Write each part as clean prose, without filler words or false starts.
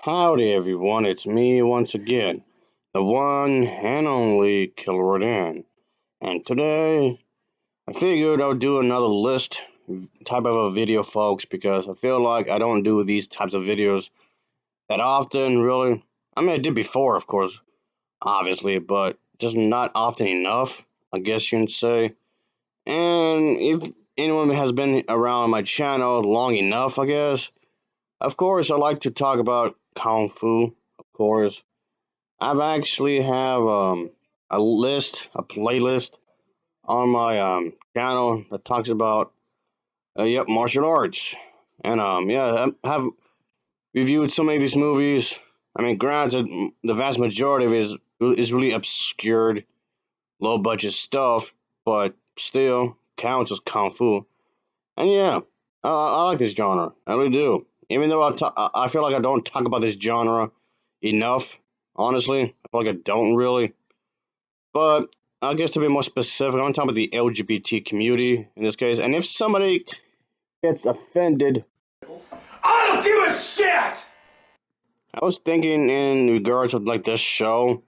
Howdy everyone, it's me once again, the one and only Killer Dan. And today, I figured I would do another list type of a video, folks, because I feel like I don't do these types of videos that often, really. I mean, I did before, of course, obviously, but just not often enough, I guess you can say. And if anyone has been around my channel long enough, I guess, of course, I like to talk about Kung Fu, of course. I've actually have a playlist on my channel that talks about martial arts, and yeah, I have reviewed so many of these movies. I mean, granted, the vast majority of it is really obscured, low budget stuff, but still counts as kung fu. And yeah, I like this genre. I really do. Even though I feel like I don't talk about this genre enough. Honestly, I feel like I don't really. But I guess to be more specific, I'm talking about the LGBT community in this case. And if somebody gets offended, I don't give a shit! I was thinking in regards of like this show,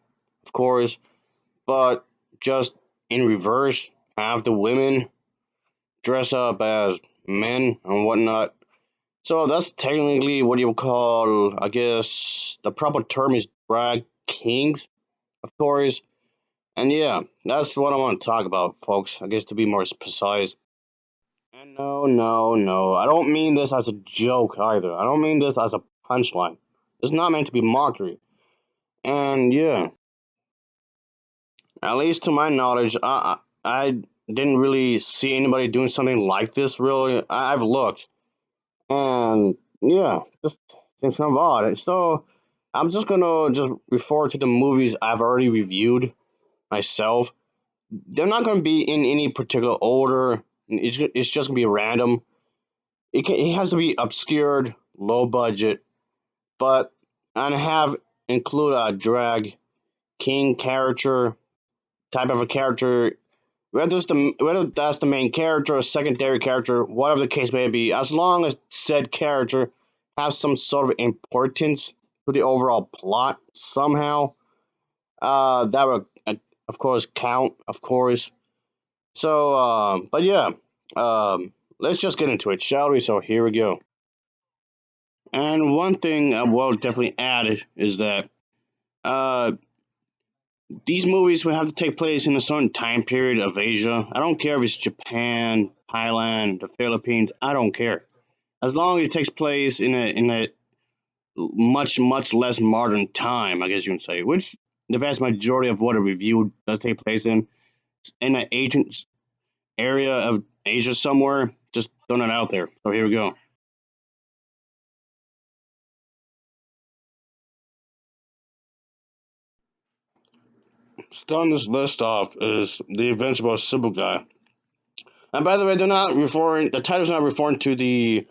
of course, but just in reverse, have the women dress up as men and whatnot. So that's technically what you would call, I guess, the proper term is drag kings, of course. And yeah, that's what I want to talk about, folks. I guess to be more precise. And no, no, no. I don't mean this as a joke either. I don't mean this as a punchline. It's not meant to be mockery. And yeah, at least to my knowledge, I didn't really see anybody doing something like this. Really, I've looked, and yeah, just seems kind of odd. So I'm just gonna just refer to the movies I've already reviewed myself. They're not gonna be in any particular order. It's just gonna be random. It has to be obscured, low budget, but and have include a drag king character type of a character, whether that's the main character or secondary character, whatever the case may be, as long as said character has some sort of importance to the overall plot somehow, that would of course count, of course. So, but yeah, let's just get into it, shall we? So here we go. And one thing I will definitely add is that uh, these movies would have to take place in a certain time period of Asia. I don't care if it's Japan, Thailand, the Philippines. I don't care. As long as it takes place in a much less modern time, I guess you can say, which the vast majority of what a review does take place in an ancient area of Asia somewhere. Just throwing it out there. So here we go. Starting this list off is the Invincible Symbol Guy. And by the way, they're not referring. The title's not referring to the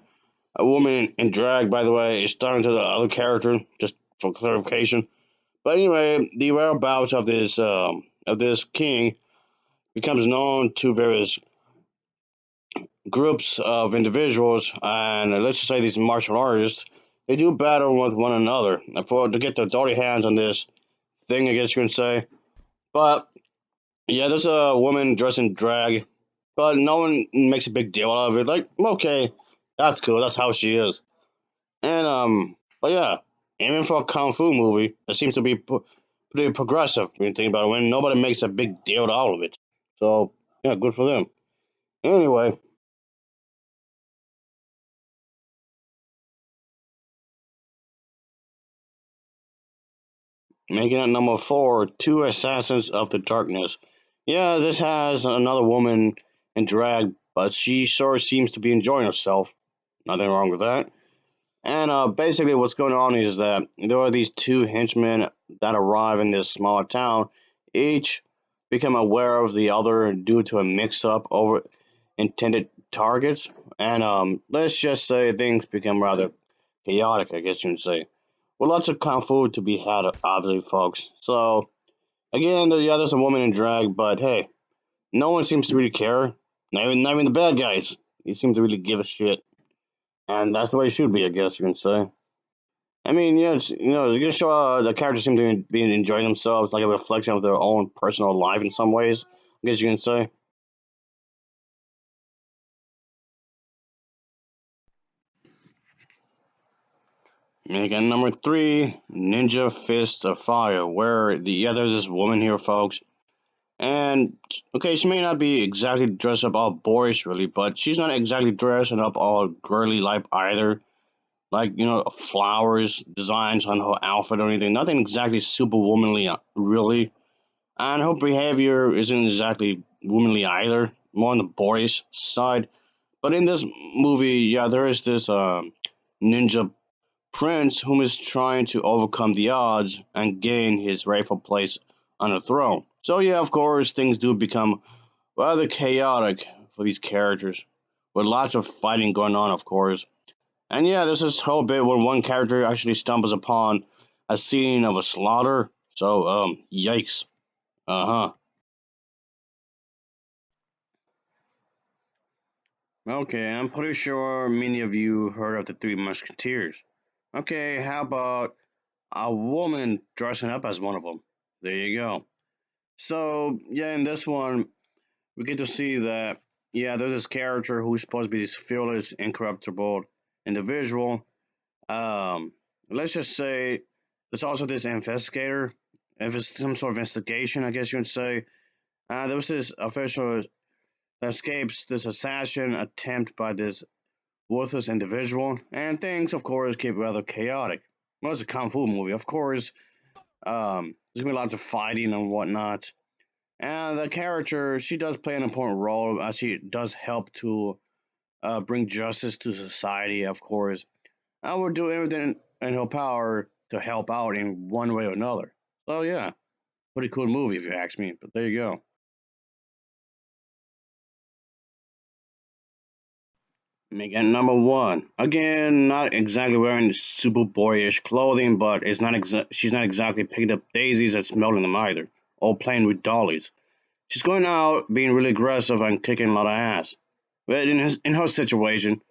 a woman in drag. By the way, it's talking to the other character. Just for clarification. But anyway, the whereabouts of this king becomes known to various groups of individuals, and let's just say these martial artists. They do battle with one another for to get their dirty hands on this thing. I guess you can say. But yeah, there's a woman dressed in drag, but no one makes a big deal out of it. Like, okay, that's cool. That's how she is. And but yeah, aiming for a kung fu movie, it seems to be pretty progressive when you think about it. When nobody makes a big deal out of it, so yeah, good for them. Anyway, making it number four, Two Assassins of the Darkness. Yeah, this has another woman in drag, but she sort of seems to be enjoying herself. Nothing wrong with that. And basically, what's going on is that there are these two henchmen that arrive in this small town. Each become aware of the other due to a mix-up over intended targets, and let's just say things become rather chaotic. I guess you can say. Well, lots of kung fu to be had, obviously, folks. So again, yeah, there's a woman in drag, but hey, no one seems to really care. Not even the bad guys. They seem to really give a shit, and that's the way it should be. I guess you can say. I mean, yeah, it's gonna show the characters seem to be enjoying themselves, like a reflection of their own personal life in some ways. I guess you can say. Again, number three, Ninja Fist of Fire, where there's this woman here, folks, and okay, she may not be exactly dressed up all boyish, really, but she's not exactly dressing up all girly like either. Like flowers, designs on her outfit or anything. Nothing exactly super womanly, really. And her behavior isn't exactly womanly either. More on the boyish side. But in this movie, yeah, there is this ninja prince whom is trying to overcome the odds and gain his rightful place on the throne. So yeah, of course, things do become rather chaotic for these characters, with lots of fighting going on, of course. And yeah, there's this whole bit where one character actually stumbles upon a scene of a slaughter. So, yikes. Uh huh. Okay, I'm pretty sure many of you heard of the Three Musketeers. Okay, how about a woman dressing up as one of them? There you go. So, yeah, in this one, we get to see that, yeah, there's this character who's supposed to be this fearless, incorruptible individual. Um, let's just say there's also this investigator. If it's some sort of investigation, I guess you would say. There was this official that escapes this assassin attempt by this worthless individual, and things, of course, get rather chaotic. Well, it's a kung fu movie, of course. There's gonna be lots of fighting and whatnot. And the character, she does play an important role as she does help to bring justice to society, of course. I would do everything in her power to help out in one way or another. So yeah, pretty cool movie if you ask me. But there you go. Again, number one. Again, not exactly wearing super boyish clothing, but she's not exactly picking up daisies and smelling them either, or playing with dollies. She's going out being really aggressive and kicking a lot of ass. But in her situation,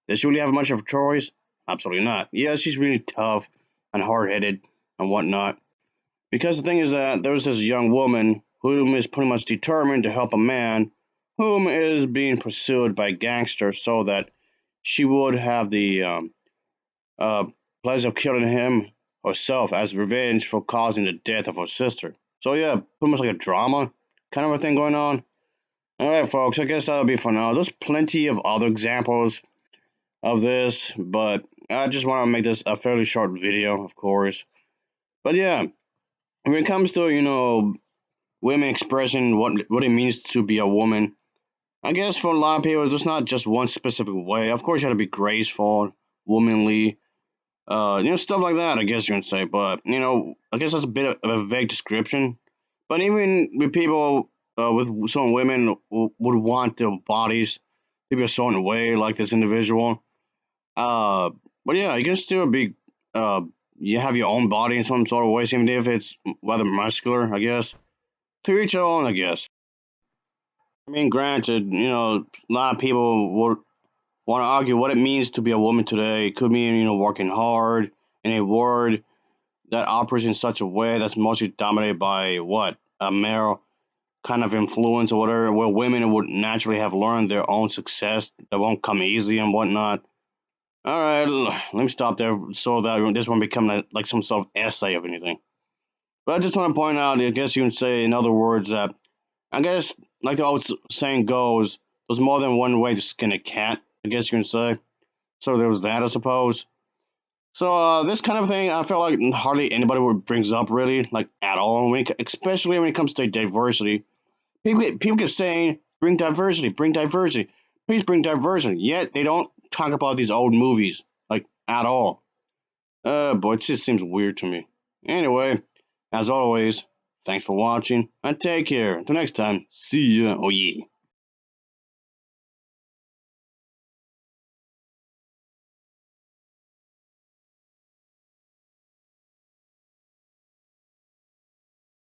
does she really have much of a choice? Absolutely not. Yeah, she's really tough and hard headed and whatnot. Because the thing is that there's this young woman whom is pretty much determined to help a man whom is being pursued by gangsters so that she would have the uh, pleasure of killing him herself as revenge for causing the death of her sister. So yeah, pretty much like a drama kind of a thing going on. Alright folks, I guess that'll be for now. There's plenty of other examples of this, but I just want to make this a fairly short video, of course. But yeah, when it comes to, women expressing what it means to be a woman. I guess for a lot of people, there's not just one specific way. Of course, you have to be graceful, womanly, stuff like that. I guess you would say, but I guess that's a bit of a vague description. But even with people, with some women would want their bodies to be a certain way, like this individual. Uh, but yeah, you can still be, uh, you have your own body in some sort of ways, even if it's rather muscular. I guess to each their own. I guess. I mean, granted, a lot of people would want to argue what it means to be a woman today. It could mean, working hard in a world that operates in such a way that's mostly dominated by what? A male kind of influence or whatever, where women would naturally have learned their own success that won't come easy and whatnot. All right, let me stop there so that this won't become like some sort of essay of anything. But I just want to point out, I guess you can say, in other words, that I guess, like the old saying goes, there's more than one way to skin a cat, I guess you can say. So there was that, I suppose. So this kind of thing, I feel like hardly anybody brings up really, like at all. Especially when it comes to diversity, people keep saying, bring diversity, please bring diversity." Yet they don't talk about these old movies like at all. Boy, it just seems weird to me. Anyway, as always, thanks for watching and take care. Until next time, see ya. Oh yeah.